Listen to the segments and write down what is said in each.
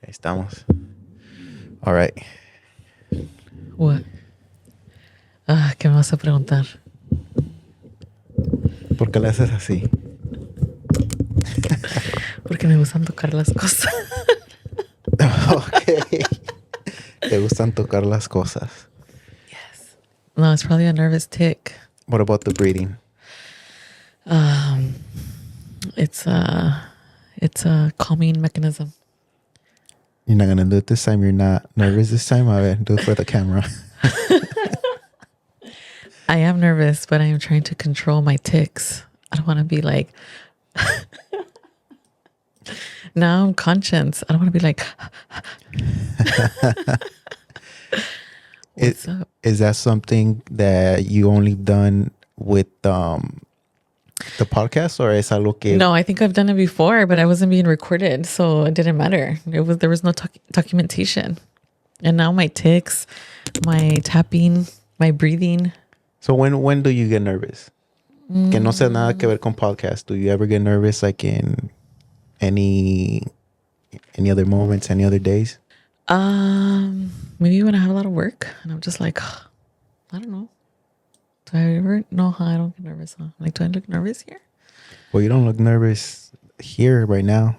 Ahí estamos. All right. What? ¿Qué me vas a preguntar? ¿Por qué le haces así? Porque me gustan tocar las cosas. Ok. Te gustan tocar las cosas. Yes. No, it's probably a nervous tick. What about the breathing? It's a calming mechanism. You're not going to do it this time. You're not nervous this time. A ver, do it for the camera. I am nervous, but I am trying to control my ticks. I don't want to be like. Now I'm conscious. I don't want to be like. What's up? Is that something that you only done with the podcast, or es algo que... No, I think I've done it before, but I wasn't being recorded, so it didn't matter. There was no documentation, and now my ticks, my tapping, my breathing. So when do you get nervous? Que no sea nada que ver con podcast. Do you ever get nervous like in any other moments, any other days? Maybe when I have a lot of work and I'm just like, I don't know. Do I ever? No, I don't get nervous. Huh? Like, do I look nervous here? Well, you don't look nervous here right now.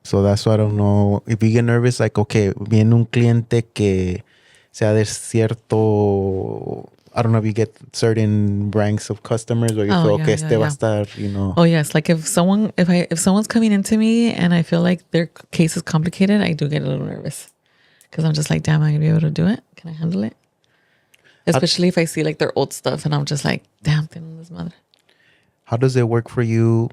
So that's why I don't know. If you get nervous, like, okay, viene un cliente que sea de cierto... I don't know if you get certain ranks of customers or you feel, okay, este va a estar, you know. Oh, yes. Like if someone's coming into me and I feel like their case is complicated, I do get a little nervous. Because I'm just like, damn, am I going to be able to do it? Can I handle it? Especially if I see like their old stuff and I'm just like, damn, tengo this madre. How does it work for you?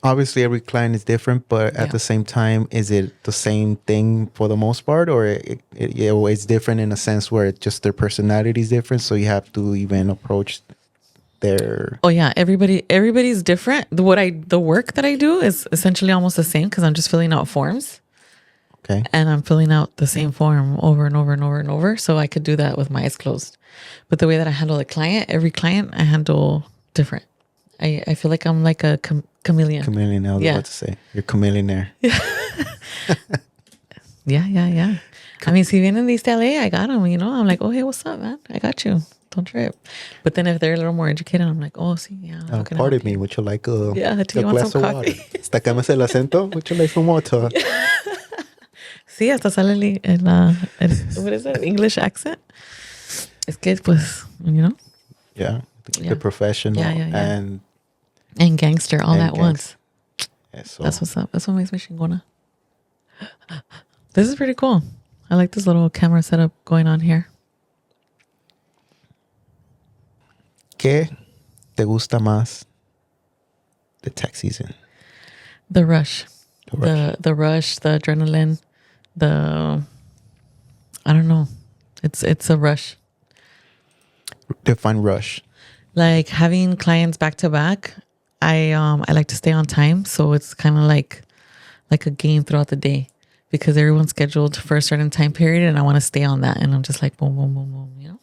Obviously, every client is different, but at the same time, is it the same thing for the most part? Or it's different in a sense where just their personality is different, so you have to even approach their... Oh, yeah. Everybody's different. The work that I do is essentially almost the same because I'm just filling out forms. Okay. And I'm filling out the same form over and over and over and over. So I could do that with my eyes closed. But the way that I handle a client, every client I handle different. I feel like I'm like a chameleon. Chameleon, I was about to say. You're chameleonaire. Yeah. I mean, si vienen de East LA, I got them, you know. I'm like, oh, hey, what's up, man? I got you. Don't trip. But then if they're a little more educated, I'm like, oh, see, yeah. Pardon me, would you like a do you want glass some of coffee? water? Hasta acá me hace el acento. Would you like some water? Sí, hasta sale what is it? English accent. Es que, pues, you know. Yeah. The professional and gangster all at once. Eso. That's what's up. That's what makes me chingona. This is pretty cool. I like this little camera setup going on here. ¿Qué te gusta más the tax season? The rush. The rush, the adrenaline, I don't know. It's a rush. Define rush. Like having clients back to back, I like to stay on time, so it's kind of like a game throughout the day because everyone's scheduled for a certain time period, and I want to stay on that, and I'm just like boom, boom, boom, boom, you know.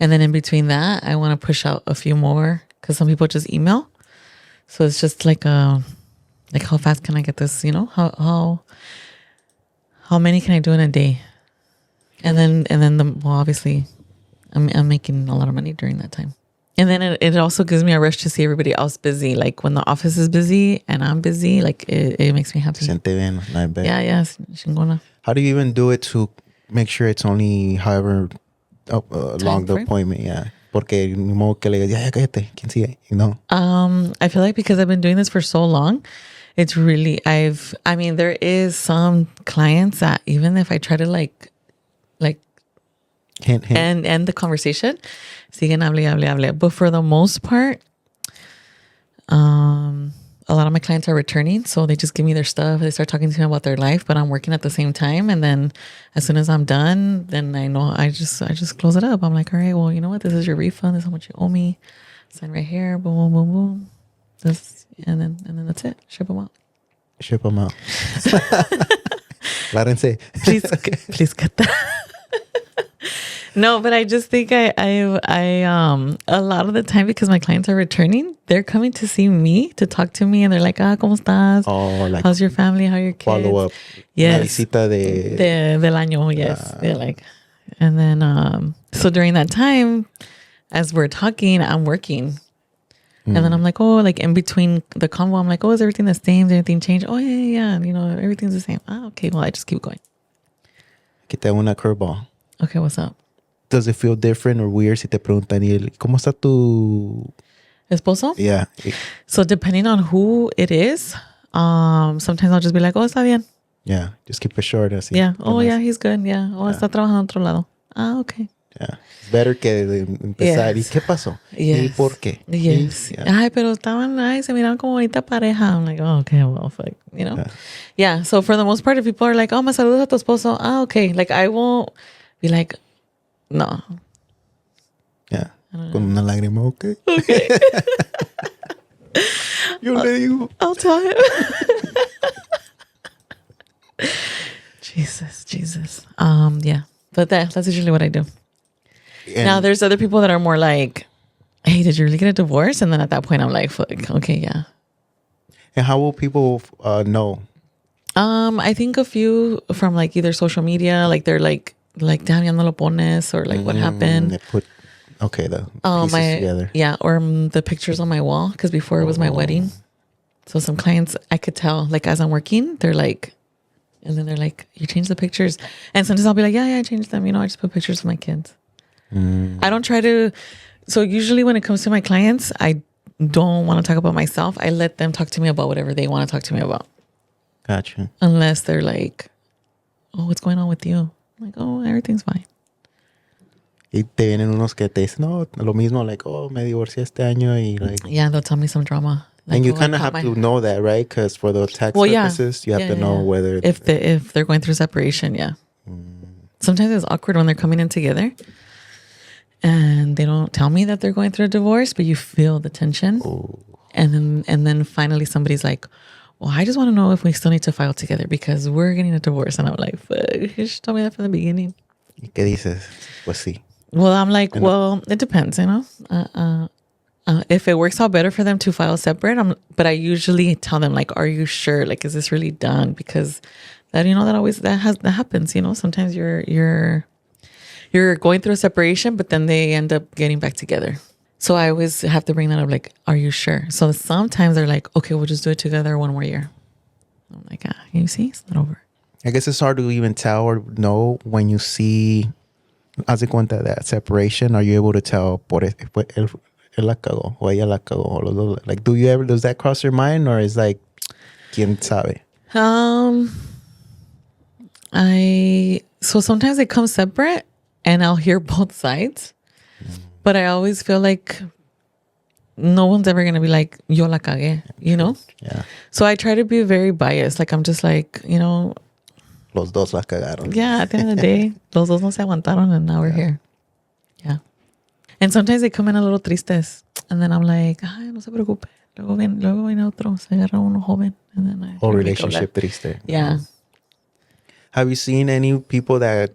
And then in between that, I want to push out a few more because some people just email, so it's just like how fast can I get this? You know, how many can I do in a day? And then obviously, I'm making a lot of money during that time. And then it also gives me a rush to see everybody else busy. Like when the office is busy and I'm busy, like it makes me happy. Siente bien, I bet. Yeah, chingona. How do you even do it to make sure it's only however long the frame? appointment? Yeah. Porque ni modo que le digas, ya cállate, ¿quién sigue? You know? I feel like because I've been doing this for so long, it's really, there is some clients that even if I try to like hint. and end the conversation, siguen hable. But for the most part, a lot of my clients are returning, so they just give me their stuff. They start talking to me about their life, but I'm working at the same time. And then as soon as I'm done, then I know I just close it up. I'm like, all right, well, you know what? This is your refund. This is how much you owe me. Sign right here. Boom, boom, boom, boom. And then that's it. Ship them out. Lárense. Please cut that. No, but I just think a lot of the time, because my clients are returning, they're coming to see me, to talk to me, and they're like, ¿cómo estás? Oh, like How's your family? How are your kids? follow up. Yes. Una visita Del año, yes. They're like, and then, so during that time, as we're talking, I'm working. And then I'm like, oh, like in between the convo, I'm like, oh, is everything the same? Did anything change? Oh, yeah. You know, everything's the same. Ah, okay. Well, I just keep going. Que te hago una curveball. Okay, what's up? Does it feel different or weird si te preguntan, "Y ¿cómo está tu Esposo? Yeah. So depending on who it is, sometimes I'll just be like, oh, está bien. Yeah. Just keep it short. Así. Yeah. Oh, yeah, he's good. Yeah. Oh, está trabajando en otro lado. Ah, okay. Yeah. It's better que de empezar. Yes. ¿Y qué pasó? Yes. ¿Y por qué? Yes. Yeah. Ay, pero estaban, se miraban como bonita pareja. I'm like, oh, okay, well, fuck, you know? Yeah. So for the most part, if people are like, oh, me saludas a tu esposo. Ah, okay. Like, I won't be like, no. Yeah. Con una lágrima, okay. Okay. Yo le digo. I'll tell him. Jesus. Yeah. But that's usually what I do. And, Now, there's other people that are more like, hey, did you really get a divorce? And then at that point, I'm like, fuck, okay, yeah. and how will people know? I think a few from like either social media, like they're like, damn, ya no lo pones, or like, what happened? They put, okay, the pieces together. Yeah, or the pictures on my wall, because before it was my wedding. So some clients, I could tell, like, as I'm working, they're like, and then they're like, you changed the pictures. And sometimes I'll be like, yeah, I changed them. You know, I just put pictures of my kids. I don't try to. So usually when it comes to my clients, I don't want to talk about myself. I let them talk to me about whatever they want to talk to me about. Gotcha. Unless they're like, oh, what's going on with you? I'm like, oh, everything's fine. Y te vienen unos que te dicen, no, lo mismo, like, oh, me divorcié este año y like. Yeah, they'll tell me some drama. Like, And you oh, kind of have to know that, right? Because for the tax purposes, you have to know whether if they're going through separation, yeah. Sometimes it's awkward when they're coming in together and they don't tell me that they're going through a divorce, but you feel the tension. Ooh. And then finally somebody's like, well, I just want to know if we still need to file together because we're getting a divorce. And I'm like, fuck, you should tell me that from the beginning. ¿Y qué dices? Pues sí. Well, I'm like, well, it depends, you know. If it works out better for them to file separate, but I usually tell them like, are you sure? Like, is this really done? Because that, you know, that happens, you know. Sometimes you're going through a separation, but then they end up getting back together. So I always have to bring that up, like, are you sure? So sometimes they're like, okay, we'll just do it together one more year. I'm like, you see, it's not over. I guess it's hard to even tell or know when you see, haz de cuenta, that separation. Are you able to tell, él la cagó, o ella la cagó, o los dos? Like, does that cross your mind, or is like, quién sabe? So sometimes it comes separate and I'll hear both sides, but I always feel like no one's ever going to be like, yo la cagué, you know? Yeah. So I try to be very biased. Like, I'm just like, you know. Los dos la cagaron. Yeah, at the end of the day, los dos no se aguantaron and now we're here. Yeah. And sometimes they come in a little tristes. And then I'm like, ay, no se preocupe. Luego viene otro, se agarra uno joven. And then Whole relationship triste. Yeah. Have you seen any people that,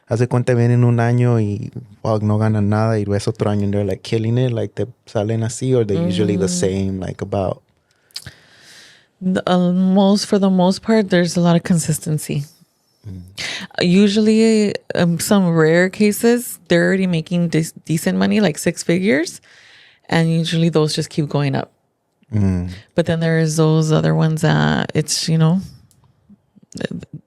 haz de cuenta, vienen un año y no ganan nada y ves otro año and they're like killing it, like te salen así, or they're usually the same, like about? For the most part, there's a lot of consistency. Usually, some rare cases, they're already making decent money, like 6 figures. And usually those just keep going up. But then there's those other ones that it's, you know,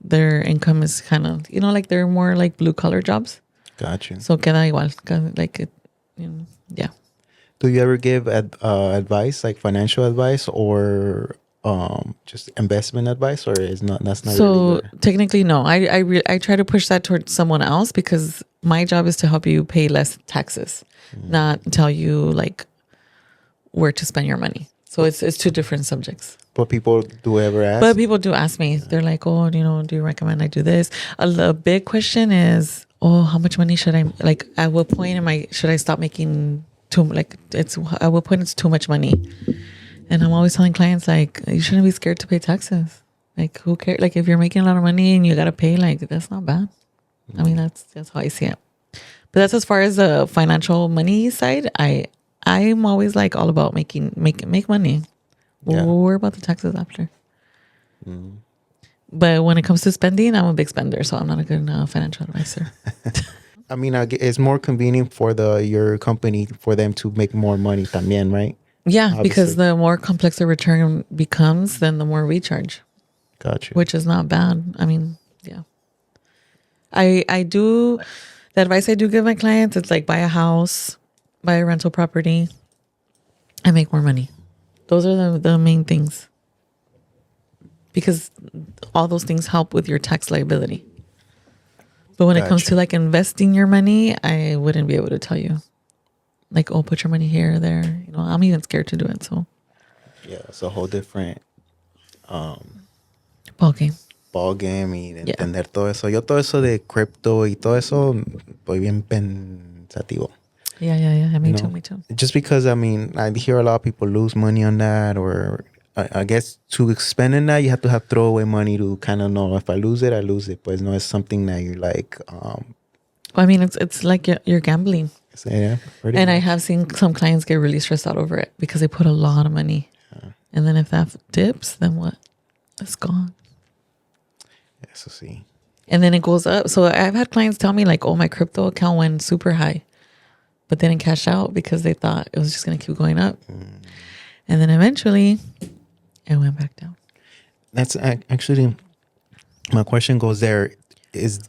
their income is kind of, you know, like they're more like blue collar jobs. Gotcha. So queda igual, like it, you know, yeah. Do you ever give advice, like financial advice, or just investment advice, or that's not So really good? technically, no. I try to push that towards someone else because my job is to help you pay less taxes, not tell you like where to spend your money. So it's two different subjects. But people do ever ask? But people do ask me. They're like, oh, you know, do you recommend I do this? A big question is, oh, how much money should I, like, at what point should I stop making at what point it's too much money? And I'm always telling clients, like, you shouldn't be scared to pay taxes. Like, who cares? Like, if you're making a lot of money and you got to pay, like, that's not bad. I mean, that's how I see it. But that's as far as the financial money side. I'm always like all about make money. Yeah. We'll worry about the taxes after. But when it comes to spending, I'm a big spender, so I'm not a good financial advisor. I mean, it's more convenient for your company for them to make more money también, right? Yeah, Obviously. because the more complex the return becomes, then the more we charge, Gotcha. which is not bad. I mean, yeah. I do, the advice I do give my clients, it's like buy a house, buy a rental property, and make more money. Those are the main things. Because all those things help with your tax liability. But when it comes Gotcha. to like investing your money, I wouldn't be able to tell you. Like, oh, put your money here or there. You know, I'm even scared to do it. So, Yeah, it's a whole different ball game. ball game y de Yeah. entender todo eso. Yo todo eso de crypto y todo eso, estoy bien pensativo. Yeah. Me You too. know? Me too. Just because, I mean, I hear a lot of people lose money on that, or I guess to spend in that, you have to have throwaway money to kind of know if I lose it, I lose it. But no, it's something that you're like, Well, I mean, it's like you're gambling. yeah, pretty And I much. have seen some clients get really stressed out over it because they put a lot of money. And then if that dips, then what? It's gone. Eso sí. And then it goes up. So I've had clients tell me like, oh, my crypto account went super high, but they didn't cash out because they thought it was just going to keep going up. And then eventually it went back down. That's actually, my question goes there. Is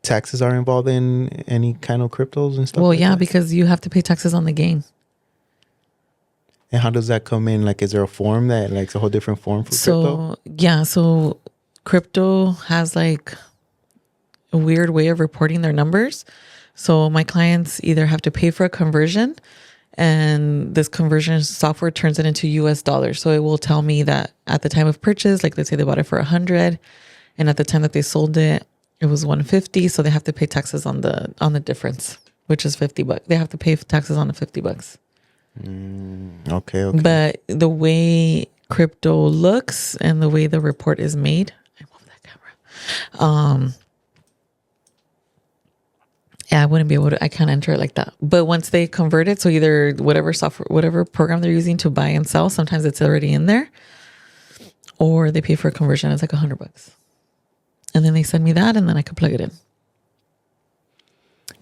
taxes are involved in any kind of cryptos and stuff? Well, like yeah, that? because you have to pay taxes on the gain. And how does that come in? Like, is there a form that, like, it's a whole different form for crypto? So, yeah, so crypto has like a weird way of reporting their numbers. So my clients either have to pay for a conversion, and this conversion software turns it into US dollars. So it will tell me that at the time of purchase, like let's say they bought it for 100, and at the time that they sold it, it was 150. So they have to pay taxes on the difference, which is $50. They have to pay taxes on the $50. Okay. But the way crypto looks and the way the report is made, I move that camera. Yeah, I wouldn't be able to. I can't enter it like that. But once they convert it, so either whatever software, whatever program they're using to buy and sell, sometimes it's already in there, or they pay for a conversion. It's like $100, and then they send me that, and then I can plug it in.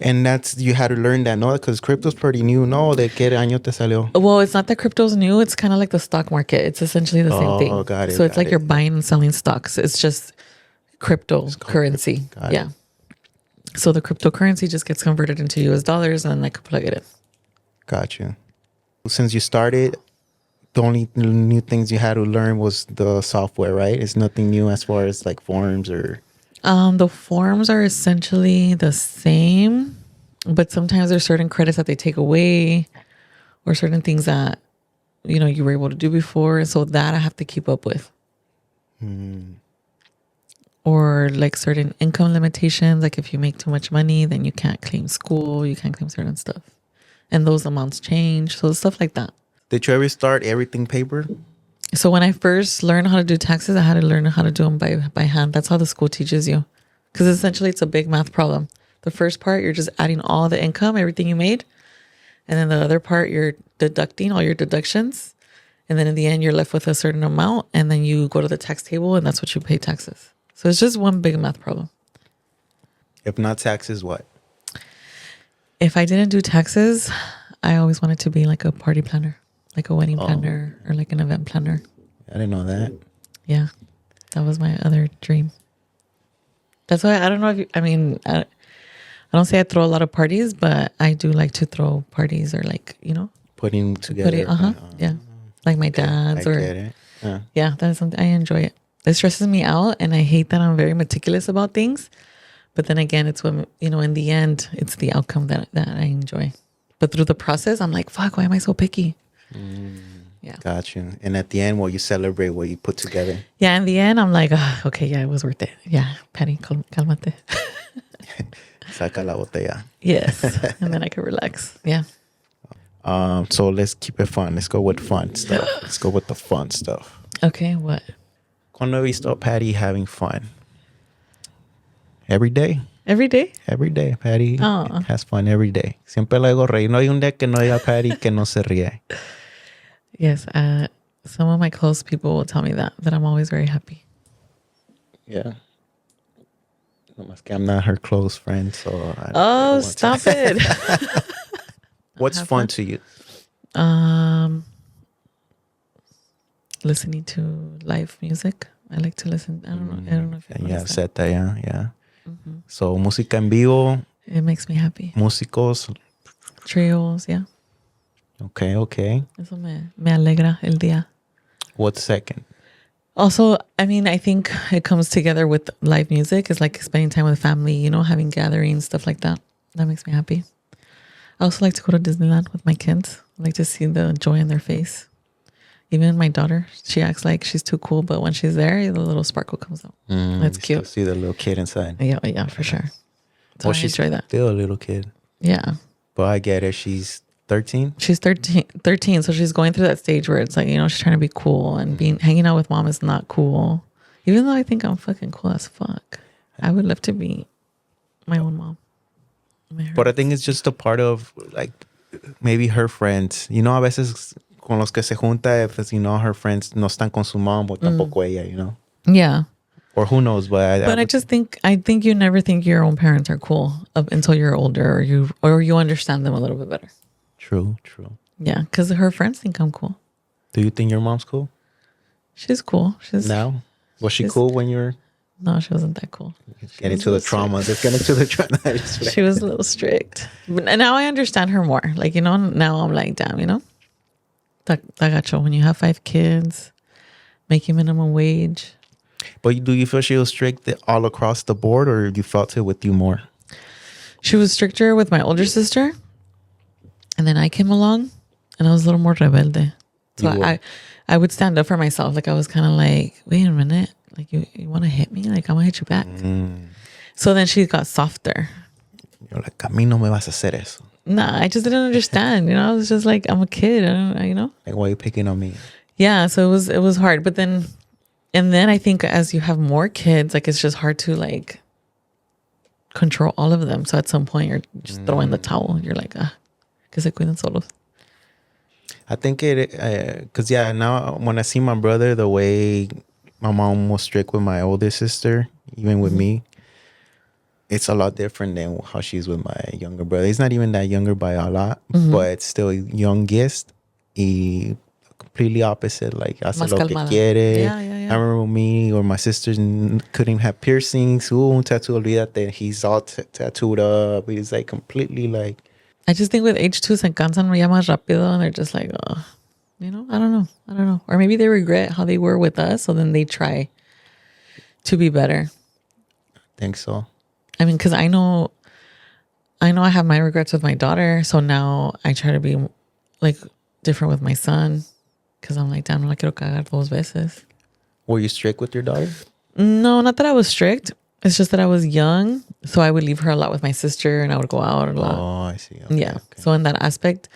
And that's, you had to learn that, no? Because crypto's pretty new. No, ¿de qué año te salió? Well, it's not that crypto's new. It's kind of like the stock market. It's essentially the same thing. Got it, So it's got like it. you're buying and selling stocks. It's just cryptocurrency. Got it. Yeah. So the cryptocurrency just gets converted into US dollars, and I could plug it in. Gotcha. Since you started, the only new things you had to learn was the software, right? It's nothing new as far as like forms or... The forms are essentially the same, but sometimes there's certain credits that they take away, or certain things that, you know, you were able to do before. And so that I have to keep up with. Or like certain income limitations. Like if you make too much money, then you can't claim school, you can't claim certain stuff. And those amounts change. So stuff like that. Did you ever start everything paper? So when I first learned how to do taxes, I had to learn how to do them by hand. That's how the school teaches you. Because essentially it's a big math problem. The first part, you're just adding all the income, everything you made. And then the other part, you're deducting all your deductions. And then in the end, you're left with a certain amount. And then you go to the tax table, and that's what you pay taxes. So it's just one big math problem. If not taxes, what? If I didn't do taxes, I always wanted to be like a party planner, like a wedding planner or like an event planner. I didn't know that. Yeah, that was my other dream. That's why I don't know if you, I mean, I don't say I throw a lot of parties, but I do like to throw parties, or like, you know, Putting together. yeah, like my dad's, I or get it. yeah, that's something I enjoy it. It stresses me out, and I hate that I'm very meticulous about things. But then again, it's when, you know, in the end, it's the outcome that I enjoy. But through the process, I'm like, fuck, why am I so picky? Yeah. Got you. And at the end, well, you celebrate what you put together. Yeah, in the end, I'm like, ah, okay, yeah, it was worth it. Yeah, Patty, calmate. Saca la botella. Yes, and then I can relax. Yeah. So let's keep it fun. Let's go with fun stuff. Let's go with the fun stuff. Okay, what? ¿Cuándo he visto a Patty having fun? Every day? Every day? Every day, Patty Aw. has fun every day. Siempre la hago reír. No hay un día que no haya Patty que no se ríe. Yes. Some of my close people will tell me that I'm always very happy. Yeah. No más que I'm not her close friend, so I Oh, don't want to- stop it. What's Have fun fun? to you? Listening to live music. I like to listen. I don't know if you Yeah, noticed that. said that, yeah. So, música en vivo, It makes me happy. músicos. Trios, yeah. Okay. Eso me alegra el día. What's second? Also, I mean, I think it comes together with live music. It's like spending time with family, you know, having gatherings, stuff like that. That makes me happy. I also like to go to Disneyland with my kids. I like to see the joy in their face. Even my daughter, she acts like she's too cool, but when she's there, the little sparkle comes out. That's You still cute. see the little kid inside. Yeah, for sure. So I she's enjoy that. still a little kid. Yeah. But I get it. She's 13. She's 13, so she's going through that stage where it's like, you know, she's trying to be cool and hanging out with mom is not cool. Even though I think I'm fucking cool as fuck. I would love to be my own mom. But I think it's just a part of, like, maybe her friends. You know, a veces con los que se junta, if, you know, her friends no están con su mom o tampoco ella, you know? Yeah. Or who knows, but But I think you never think your own parents are cool until you're older or you understand them a little bit better. True. Yeah, because her friends think I'm cool. Do you think your mom's cool? She's cool. Now? Was she she's- cool when you were No, she wasn't that cool. getting to the traumas? Let's get into the trauma. She was a little strict. But now I understand her more. Like, you know, now I'm like, damn, you know? Tagacho, when you have 5 kids, making minimum wage. But do you feel she was strict all across the board, or you felt it with you more? She was stricter with my older sister. And then I came along and I was a little more rebelde. So You were. I would stand up for myself. Like I was kind of like, wait a minute. Like you want to hit me? Like I'm going to hit you back. So then she got softer. You're like, a mí no me vas a hacer eso. Nah, I just didn't understand. You know, I was just like, I'm a kid. You know? Like, why are you picking on me? Yeah. So it was hard. But then I think as you have more kids, like it's just hard to like control all of them. So at some point you're just throwing the towel. You're like, que se cuiden solos. I think because now when I see my brother, the way my mom was strict with my older sister, even with me, it's a lot different than how she's with my younger brother. He's not even that younger by a lot, but still youngest. Y completely opposite, like hace Más lo que calmada. quiere. Yeah. I remember me or my sisters couldn't have piercings. Un tattoo, olvídate. He's all tattooed up. He's like completely like. I just think with age 2 se cansan ya más rápido and they're just like, oh, you know, I don't know. Or maybe they regret how they were with us. So then they try to be better. Think so. I mean, because I know I have my regrets with my daughter. So now I try to be like different with my son. Because I'm like, damn, no la quiero cagar 2 veces. Were you strict with your daughter? No, not that I was strict. It's just that I was young. So I would leave her a lot with my sister and I would go out a lot. Oh, I see. Okay, Yeah. okay. So in that aspect,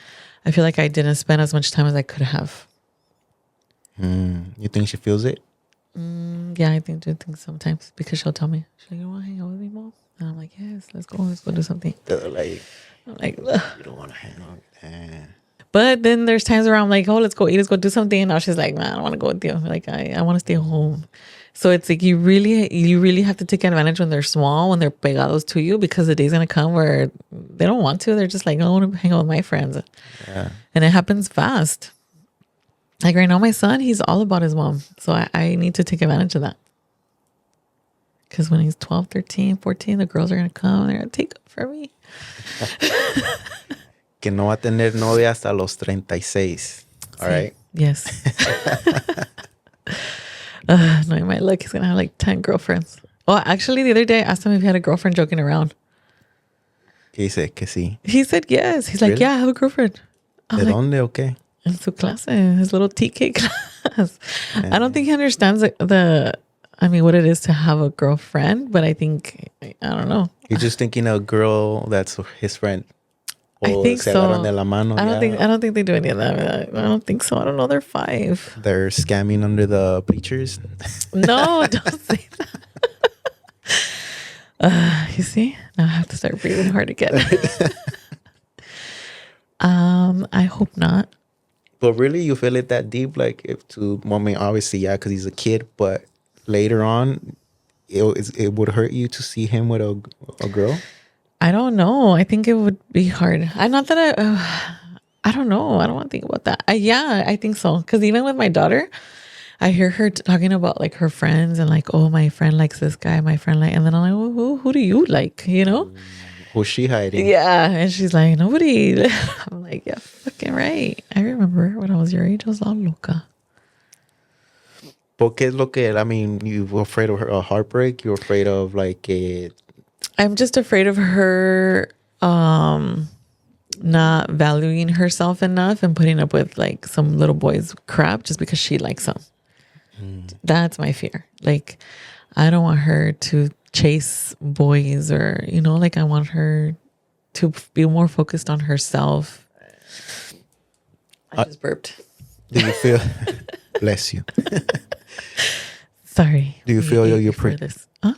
I feel like I didn't spend as much time as I could have. You think she feels it? Yeah, I do think sometimes because she'll tell me, she's like, you want to hang out with me, mom? And I'm like, yes, let's go do something. They're like, I'm like, ugh. you don't want to hang out. But then there's times where I'm like, oh, let's go eat, let's go do something. And now she's like, man, I don't want to go with you. Like, I want to stay home. So it's like you really have to take advantage when they're small, when they're pegados to you, because the day's gonna come where they don't want to. They're just like, I want to hang out with my friends. Yeah. And it happens fast. Like right now, my son, he's all about his mom. So I need to take advantage of that. Because when he's 12, 13, 14, the girls are going to come. They're going to take up for me. Que no va a tener novia hasta los 36. All right? Yes. No, in my luck, he's going to have like 10 girlfriends. Oh, actually, the other day, I asked him if he had a girlfriend, joking around. Que dice que sí. He said yes. He's like, Really? yeah, I have a girlfriend. I'm ¿De like, dónde o qué? in su clase, his little TK class. I don't think he understands what it is to have a girlfriend, but I think, I don't know. He's just thinking a girl that's his friend. I O think se so. agarran de la mano, I ya. don't think they do any of that. I don't think so. I don't know. They're 5. They're scamming under the bleachers. No, don't say that. You see, Now I have to start breathing hard again. I hope not. But really, you feel it that deep? Like, if to, well, I mean, obviously, yeah, because he's a kid, but later on, it would hurt you to see him with a girl? I don't know. I think it would be hard. I not that I don't know. I don't want to think about that. Yeah, I think so. Because even with my daughter, I hear her talking about like her friends and like, oh, my friend likes this guy, my friend like, and then I'm like, well, who do you like? You know? Who's she hiding? Yeah, and she's like, nobody. I'm like, yeah, fucking right. I remember when I was your age, I was all loca. ¿Por qué es lo que, I mean, you were afraid of a heartbreak? You're afraid of like a... I'm just afraid of her not valuing herself enough and putting up with like some little boy's crap just because she likes him. That's my fear. Like, I don't want her to chase boys or, you know, like I want her to be more focused on herself. I just burped. Do you feel... Bless you. Sorry. Do you feel you're this? Huh?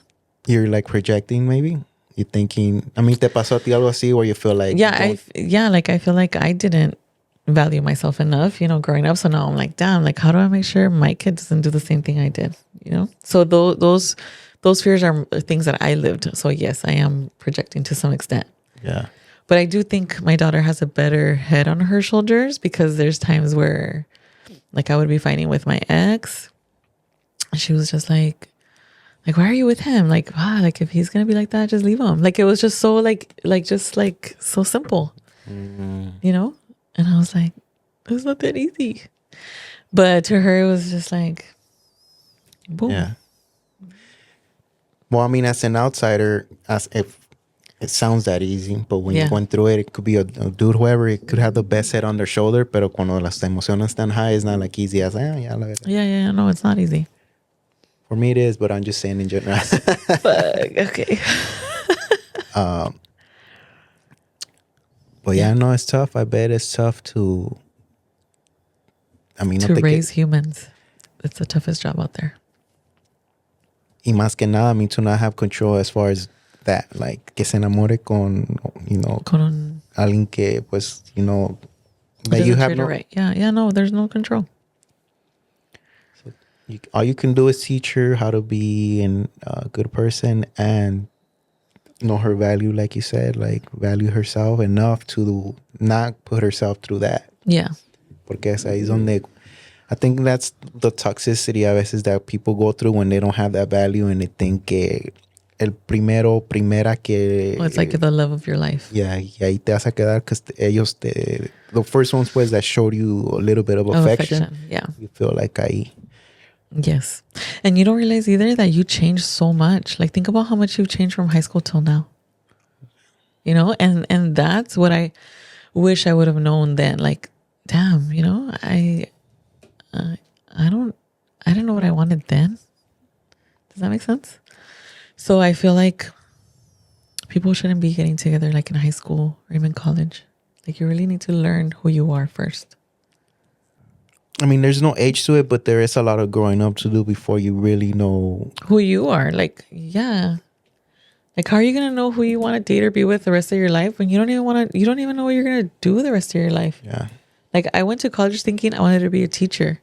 you're like projecting maybe? You're thinking... I mean, ¿te pasó a ti algo así where you feel like... Yeah, like I feel like I didn't value myself enough, you know, growing up. So now I'm like, damn, like how do I make sure my kid doesn't do the same thing I did, you know? So those fears are things that I lived. So yes, I am projecting to some extent. Yeah. But I do think my daughter has a better head on her shoulders because there's times where like I would be fighting with my ex and she was just like, why are you with him? Like, like if he's going to be like that, just leave him. Like, it was just so just so simple, you know? And I was like, it's not that easy. But to her, it was just like, boom. Yeah. Well, I mean, as an outsider, as if it sounds that easy, but when you went through it, it could be a dude, whoever, it could have the best head on their shoulder, pero cuando las emociones están high, it's not like easy as, Yeah, no, it's not easy. For me, it is, but I'm just saying in general. Okay. But yeah, no, it's tough. I bet it's tough to, I mean, to raise humans. It's the toughest job out there. Y más que nada, I mean, to not have control as far as that, like, que se enamore con, you know, Con alguien que, pues, you know, that you have no... Right. Yeah, no, there's no control. So all you can do is teach her how to be a good person and know her value, like you said, like value herself enough to not put herself through that. Yeah. Porque es ahí donde... I think that's the toxicity a veces that people go through when they don't have that value and they think que el primera que... Well, it's like the love of your life. Yeah, y ahí te vas a quedar because the first ones pues that showed you a little bit of affection. Yeah. You feel like ahí. Yes. And you don't realize either that you changed so much. Like, think about how much you've changed from high school till now. You know? And that's what I wish I would have known then. Like, damn, you know, I don't know what I wanted then. Does that make sense? So I feel like people shouldn't be getting together like in high school or even college. Like, you really need to learn who you are first. I mean, there's no age to it, but there is a lot of growing up to do before you really know who you are. Like, yeah. Like, how are you going to know who you want to date or be with the rest of your life when you don't even know what you're going to do the rest of your life? Yeah. Like, I went to college thinking I wanted to be a teacher.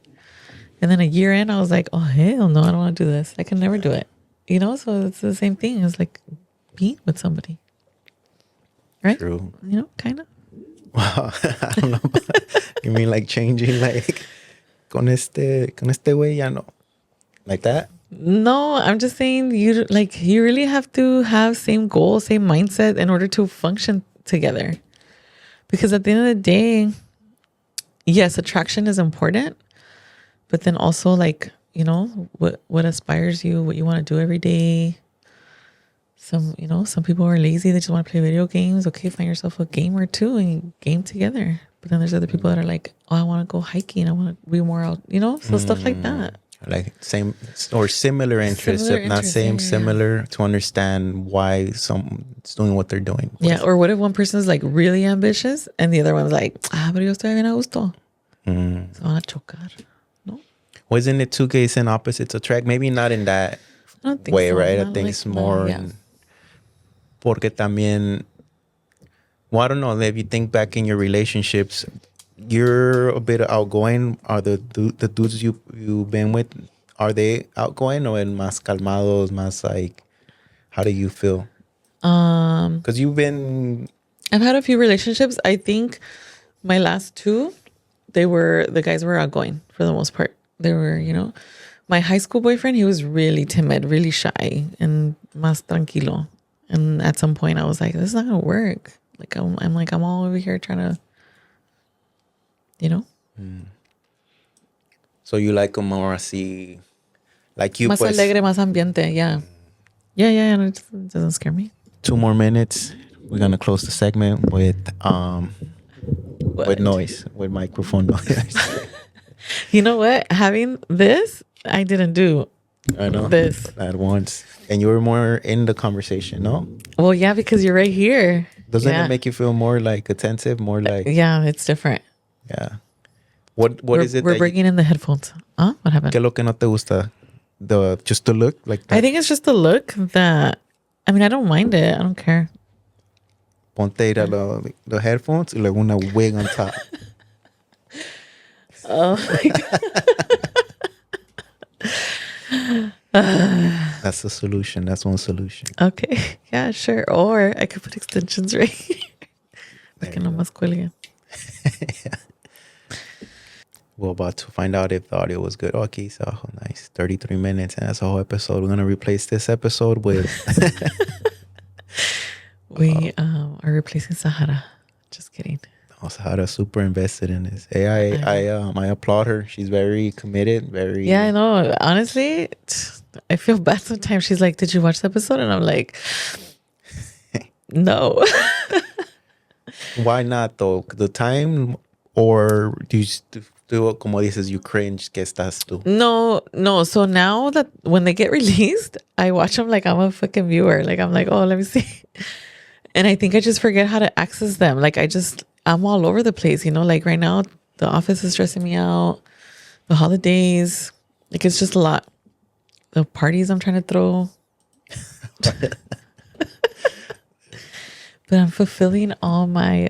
And then a year in, I was like, oh, hell no, I don't want to do this. I can never do it. You know, so it's the same thing. It's like being with somebody. Right? True. You know, kind of. Wow. I don't know. You mean like changing, like, con este güey ya no. Like that? No, I'm just saying you really have to have same goal, same mindset in order to function together. Because at the end of the day, yes, attraction is important. But then also, like, you know, what inspires you, what you want to do every day. Some people are lazy. They just want to play video games. Okay, find yourself a game or two and game together. But then there's other people that are like, oh, I want to go hiking. I want to be more out, you know? So stuff like that. Like same or similar interests, not same, similar to understand why someone's doing what they're doing. Yeah, or what if one person is like really ambitious and the other one's like, pero yo estoy bien a gusto. Se van a chocar. Wasn't it two gays and opposites attract? Maybe not in that way, so. right? Not I think like, it's more. yeah. Porque también, well, I don't know, if you think back in your relationships, you're a bit outgoing. Are the dudes you've been with, are they outgoing or más calmados, más like, how do you feel? Because you've been... I've had a few relationships. I think my last two, the guys were outgoing for the most part. They were, my high school boyfriend, he was really timid, really shy, and más tranquilo. And at some point I was like, this is not going to work. Like, I'm all over here trying to, So you like them more así, like you, Más pues... alegre, más ambiente, yeah. Yeah, it doesn't scare me. 2 more minutes. We're gonna close the segment with noise, with microphone noise. You know what? Having this, I didn't do. I know this at once, and you were more in the conversation, no? Well, yeah, because you're right here. Doesn't it make you feel more like attentive, more like? Yeah, it's different. Yeah. What is it? We're bringing in the headphones. Huh? What happened? ¿Qué es lo que no te gusta? Just the look, like that? I think it's just the look that. I mean, I don't mind it. I don't care. Ponte the headphones y luego una wig on top. Oh my God. That's the solution. That's one solution. Okay. Yeah, sure. Or I could put extensions right here. Que no más cuelgue. Yeah. We're about to find out if the audio was good. Okay, so nice. 33 minutes, and that's a whole episode. We're going to replace this episode with... We are replacing Sahara. Just kidding. Oh, Sahara's super invested in this. Hey, I applaud her. She's very committed, very... Yeah, I know. Honestly, I feel bad sometimes. She's like, did you watch the episode? And I'm like, no. Why not, though? The time, or do you do, como dices, you cringe, que estás tú? No. So now that when they get released, I watch them like I'm a fucking viewer. Like, I'm like, oh, let me see. And I think I just forget how to access them. Like, I'm all over the place, Like right now, the office is stressing me out. The holidays, like it's just a lot. The parties I'm trying to throw. But I'm fulfilling all my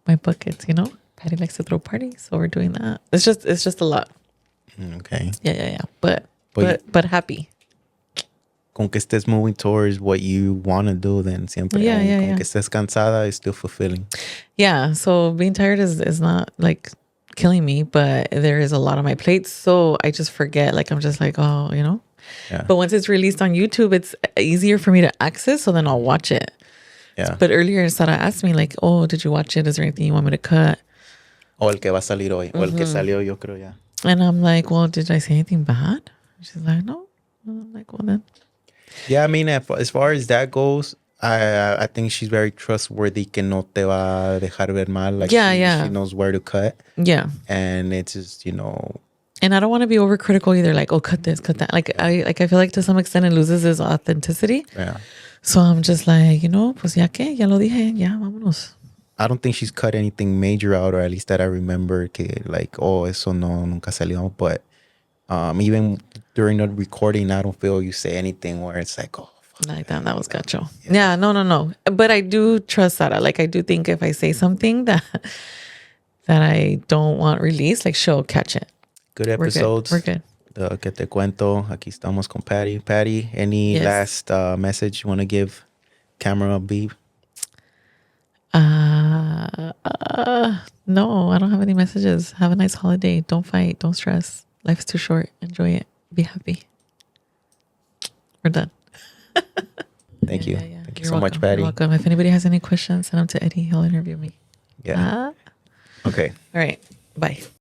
my buckets, Patty likes to throw parties, so we're doing that. It's just a lot. Okay. Yeah. But happy. Con que estés moving towards what you want to do, then siempre. Yeah. Con que estés cansada is still fulfilling. Yeah. So being tired is not like killing me, but there is a lot on my plate. So I just forget. Like I'm just like, oh, Yeah. But once it's released on YouTube, it's easier for me to access. So then I'll watch it. Yeah. But earlier, Sarah asked me like, oh, did you watch it? Is there anything you want me to cut? O el que va a salir hoy. O el que salió, yo creo, ya. And I'm like, well, did I say anything bad? She's like, no. And I'm like, well then. Yeah, I mean, as far as that goes, I think she's very trustworthy, que no te va a dejar ver mal. Like Yeah. She knows where to cut. Yeah. And it's just, And I don't want to be overcritical either. Like, oh, cut this, cut that. Like, I feel like to some extent it loses its authenticity. Yeah. So I'm just like, pues ya que, ya lo dije, ya vámonos. I don't think she's cut anything major out, or at least that I remember, que like, oh, eso no, nunca salió. But even during the recording, I don't feel you say anything where it's like, oh, Like that was gacho. Yeah, no. But I do trust Sara. Like, I do think if I say something that I don't want released, like, she'll catch it. Good episodes. We're good. The Que Te Cuento. Aquí estamos con Patty. Patty, any last message you want to give Camera B? No, I don't have any messages. Have a nice holiday. Don't fight. Don't stress. Life's too short. Enjoy it. Be happy. We're done. Thank you. Yeah. Thank you so much, Patty. You're welcome. If anybody has any questions, send them to Eddie. He'll interview me. Yeah. Okay. All right. Bye.